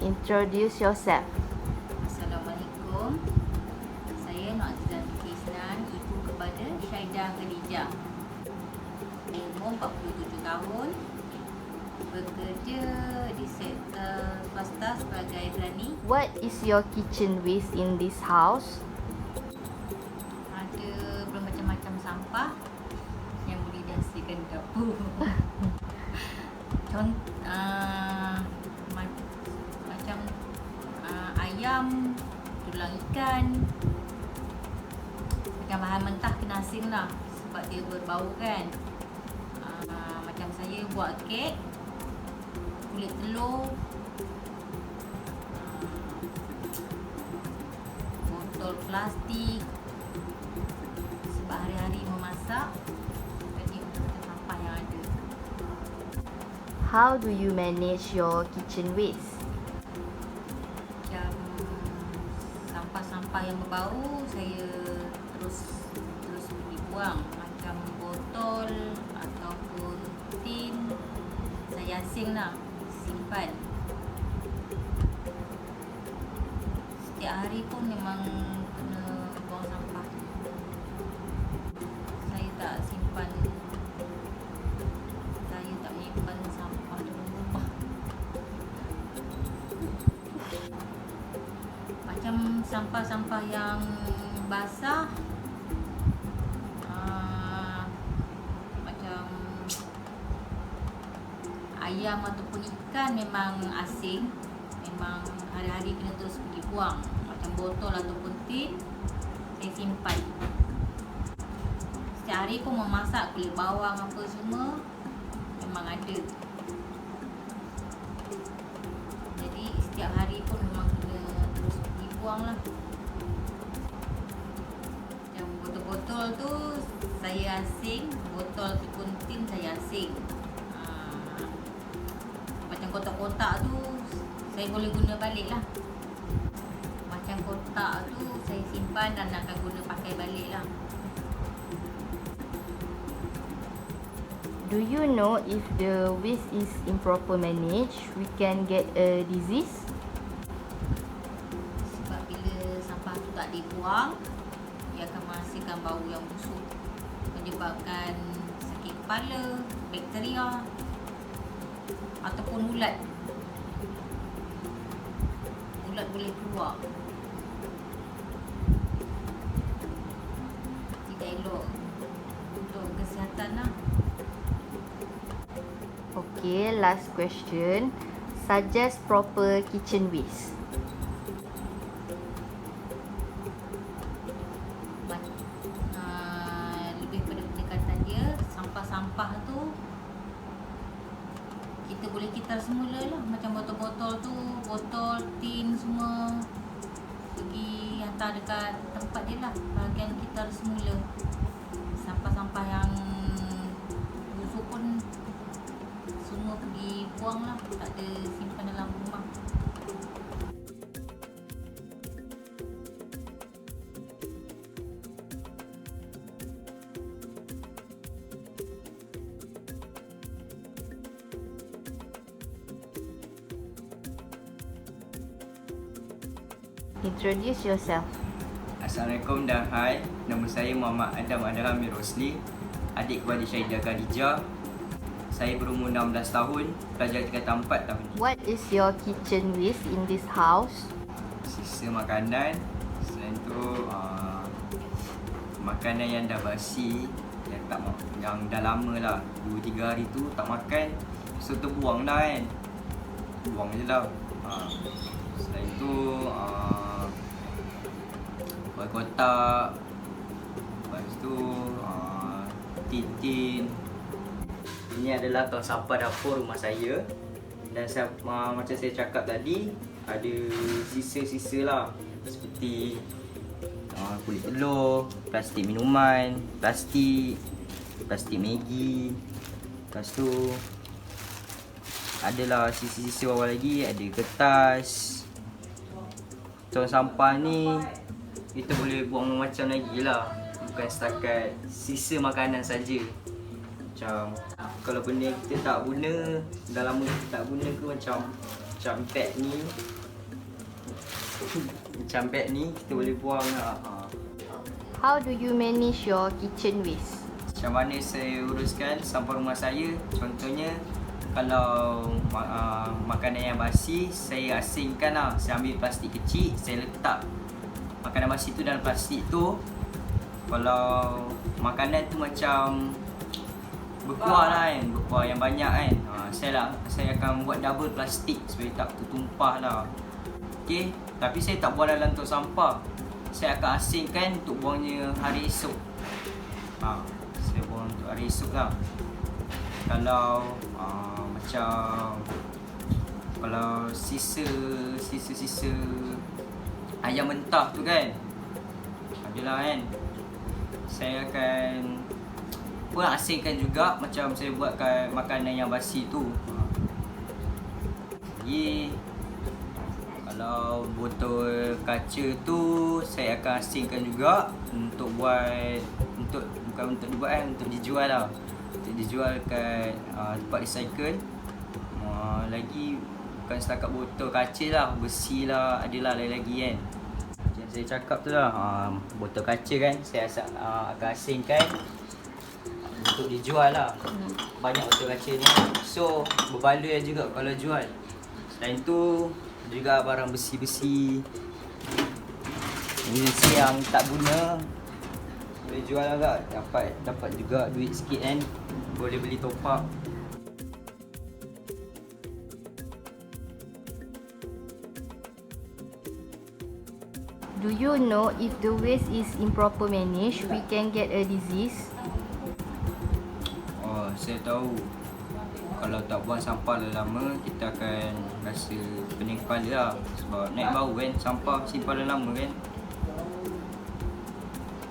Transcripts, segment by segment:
Introduce yourself. Assalamualaikum. Saya Nur Azizah Kisnan, ibu kepada Syaidah Khadijah. Umur 47 tahun. Bekerja di sektor swasta sebagai berani. What is your kitchen waste in this house? Ada bermacam-macam sampah yang boleh dihasilkan di dapur. Macam ayam, tulang ikan. Macam bahan mentah kena asing lah sebab dia berbau kan. Macam saya buat kek, kulit telur, botol plastik. Sebab hari-hari memasak, jadi sampah yang ada. How do you manage your kitchen waste? Macam sampah-sampah yang berbau saya terus pergi buang. Macam botol ataupun tin, saya asing lah, simpan. Setiap hari pun memang kena buang sampah. Saya tak menyimpan sampah dalam rumah. Macam sampah-sampah yang basah, macam ayam ataupun ikan memang asing, memang hari-hari kena terus pergi buang. Macam botol ataupun tin, saya simpan. Setiap hari pun memasak, kulit bawang apa semua memang ada. Jadi setiap hari pun memang kena terus pergi buang lah. Macam botol-botol tu saya asing, botol ataupun tin saya asing. Macam kotak-kotak tu saya boleh guna balik lah. Macam kotak tu saya simpan dan akan guna pakai balik lah. Do you know if the waste is improper managed, we can get a disease? Sebab bila sampah tu tak dibuang, ia akan menghasilkan bau yang busuk, menyebabkan sakit kepala, bakteria ataupun ulat. Ulat boleh keluar. Tidak elok untuk kesihatan lah. Okay, last question. Suggest proper kitchen waste. Lebih pada pendekatan dia, sampah-sampah tu kita boleh kitar semula lah. Macam botol-botol tu, botol, tin semua pergi hantar dekat tempat dia lah, bahagian kitar semula. Sampah-sampah yang busuk pun semua pergi buang lah, tak ada simpan dalam rumah. Introduce yourself. Assalamualaikum dan hai. Nama saya Muhammad Adam Adham Rosli, adik kepada Syaidah Khadijah. Saya berumur 16 tahun, pelajar tingkatan 4 tahun ni. What is your kitchen waste in this house? Sisa makanan, selain tu makanan yang dah basi, yang dah lama lah, 2-3 hari tu tak makan, so terbuang dah kan. Buang je lah. Selain tu buat kotak, lepas tu tin-tin. Ini adalah tong sampah dapur rumah saya. Dan macam saya cakap tadi, ada sisa-sisa lah, seperti kulit telur, plastik minuman, plastik Maggi. Lepas tu adalah sisa-sisa bawah lagi, ada kertas. Tong sampah ni kita boleh buang macam lagi lah, bukan setakat sisa makanan saja. Macam kalau benda kita tak guna, dah lama kita tak guna ke, macam macam beg ni. Macam beg ni kita boleh buang lah. How do you manage your kitchen waste? Macam mana saya uruskan sampah rumah saya? Contohnya kalau makanan yang basi, saya asingkan lah. Saya ambil plastik kecil, saya letak makanan basi tu dalam plastik tu. Kalau makanan tu macam berkuah lah kan, berkuah yang banyak kan, saya akan buat double plastik supaya tak tertumpah lah. Okay, tapi saya tak buang dalam tong sampah. Saya akan asingkan untuk buangnya hari esok. Saya buang untuk hari esok lah. Kalau kalau sisa ayam mentah tu kan, adalah kan, saya akan asingkan juga macam saya buatkan makanan yang basi tu. Kalau botol kaca tu saya akan asingkan juga untuk bukan untuk dibuat untuk dijual lah. Untuk dijual kat tempat recycle. Lagi bukan setakat botol kaca lah, besi lah, adalah lain lagi kan. Macam saya cakap tu lah, botol kaca kan saya akan asingkan untuk dijual lah. Banyak botol kaca ni, so berbaloi juga kalau jual. Selain tu juga barang besi-besi yang tak guna boleh jual agak, dapat juga duit sikit kan, boleh beli top up. Do you know if the waste is improper managed, we can get a disease? Saya tahu kalau tak buang sampah lama, kita akan rasa pening kepala lah. Sebab naik bau kan, sampah simpan lama kan.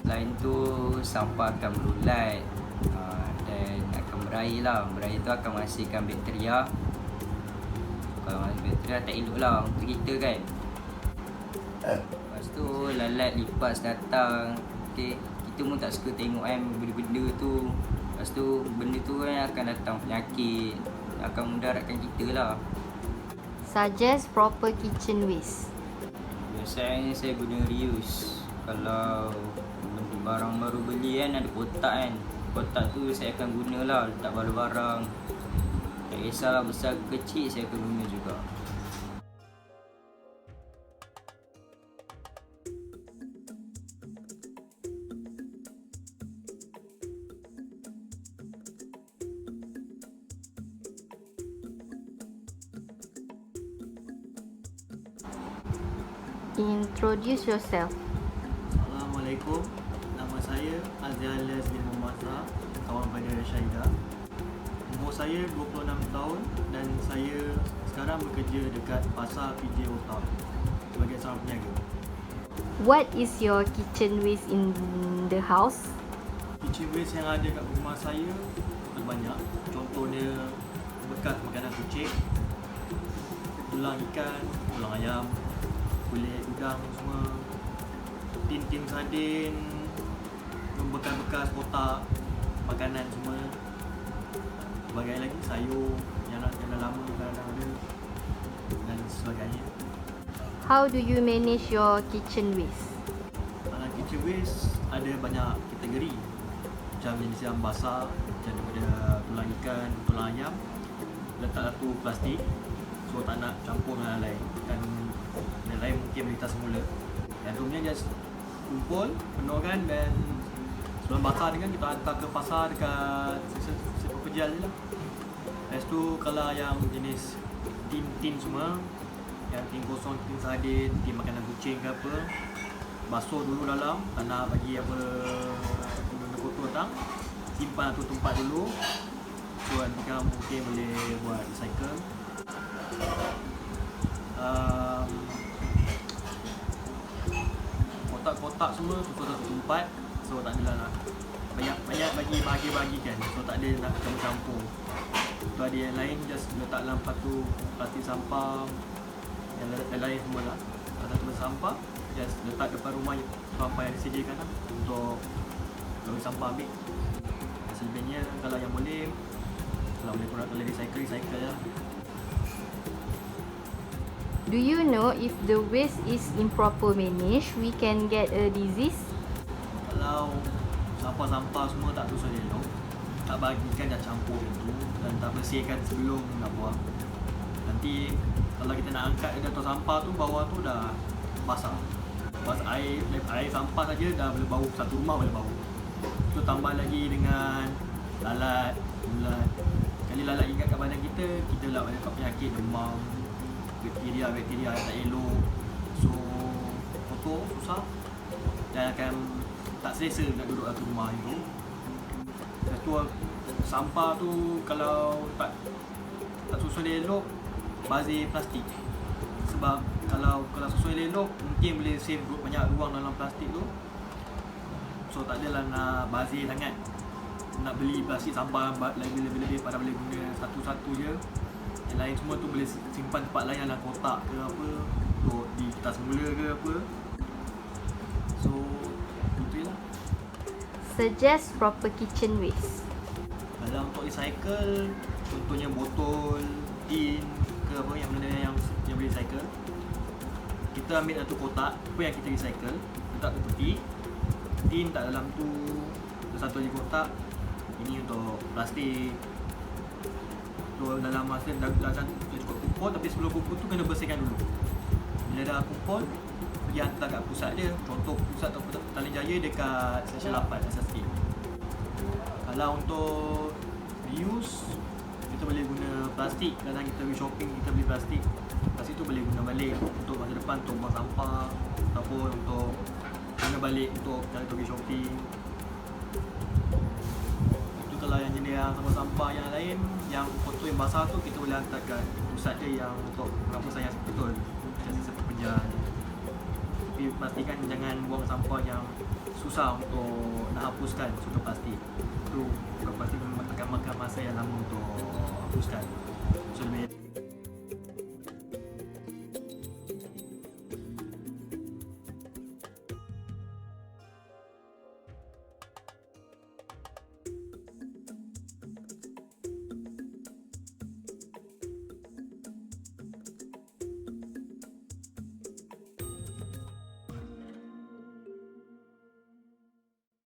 Selain tu, sampah akan berulat dan akan berair lah. Berair tu akan menghasilkan bakteria. Kalau bakteria tak elok lah untuk kita kan. Lepas tu, lalat lipas datang. Okay, kita pun tak suka tengok kan benda-benda tu. Lepas tu benda tu kan akan datang penyakit, akan mudaratkan kita lah. Suggest proper kitchen waste. Biasanya saya guna reuse. Kalau barang baru beli kan ada kotak kan, kotak tu saya akan guna lah, letak barang-barang. Tak kisahlah besar ke kecil, saya akan guna juga. Introduce yourself. Assalamualaikum. Nama saya Azialas bin Muhammad, kawan pada Syahidah. Umur saya 26 tahun dan saya sekarang bekerja dekat Pasar PJ Old Town sebagai seorang peniaga. What is your kitchen waste in the house? Kitchen waste yang ada kat rumah saya banyak. Contohnya bekas makanan kucing, tulang ikan, tulang ayam, kulit udang semua, tin-tin sardin, bekas-bekas kotak makanan semua, sebagai lagi sayur yang dah lama kadang-kadang ada dan sebagainya. How do you manage your kitchen waste? Kitchen waste ada banyak kategori, macam jenis yang basah, macam daripada tulang ikan, tulang ayam, letak satu plastik, so tak nak campur dengan lain, dan yang lain mungkin berita semula. Yang tu punya just kumpul, penuhkan, dan sebelum basah ni kan kita hantar ke pasar dekat sepa penjual je lah. Lepas tu kalau yang jenis tin-tin semua, yang tin kosong, tin sardin, tin makanan kucing ke apa, basuh dulu dalam, tak nak bagi apa benda kotor datang, simpan satu tempat dulu, so nanti kan mungkin boleh buat recycle. Kotak-kotak semua susun satu tempat, so tak adalah nak banyak bagi bahagi-bahagikan, so tak ada nak campur-campur. So ada yang lain just letak dalam plastik sampah, yang lain semua lah. Satu sampah just letak depan rumah sampah yang disediakan lah, untuk kalau sampah ambil. Selebihnya kalau yang boleh, kalau boleh recycle lah. Do you know if the waste is improper managed, we can get a disease? Kalau sampah-sampah semua tak susun elok, tak bagikan dah campur itu dan tak bersihkan sebelum nak buang, nanti kalau kita nak angkat dari atas sampah tu, bawah tu dah basah. Air sampah saja dah boleh bau, satu rumah boleh bau. Tu tambah lagi dengan lalat, ulat. Kali lalat ingat kat badan kita, kita lah banyak penyakit demam, bakteria yang tak elok. So kotor, susah dan akan tak selesa nak duduk dalam rumah itu. Satu sampah tu kalau tak susun elok, bazir plastik. Sebab kalau susun elok, mungkin boleh save banyak ruang dalam plastik tu. So tak adalah nak bazir sangat, nak beli plastik sampah lebih-lebih pada boleh guna satu-satu je. Yang lain semua tu boleh simpan tempat lain dalam kotak ke apa, duduk di kertas mula ke apa. So itu je lah. Suggest proper kitchen waste. Kalau untuk recycle, contohnya botol, tin ke apa yang benda yang boleh recycle, kita ambil satu kotak apa yang kita recycle, letak ke tepi, tin tak dalam tu, satu lagi kotak ini untuk plastik. Tu dalam masa dah cukup kumpul, tapi sebelum kumpul tu kena bersihkan dulu. Bila dah kumpul, pergi hantar kat pusat dia. Contoh pusat tu Petaling Jaya dekat Seksyen 8 SSK. Kalau untuk reuse, kita boleh guna plastik. Kadang kita pergi shopping, kita beli plastik. Plastik tu boleh guna balik untuk masa depan, untuk buang sampah ataupun untuk guna balik untuk cara pergi shopping. Itu kalau yang jenis yang sampah-sampah yang lain, yang kotor yang basah tu kita boleh hantar kat pusat dia yang untuk penghapusan yang betul, macam sisa pekerjaan. Tapi pastikan jangan buang sampah yang susah untuk nak hapuskan, contoh plastik. Itu pasti akan makan masa yang lama untuk hapuskan.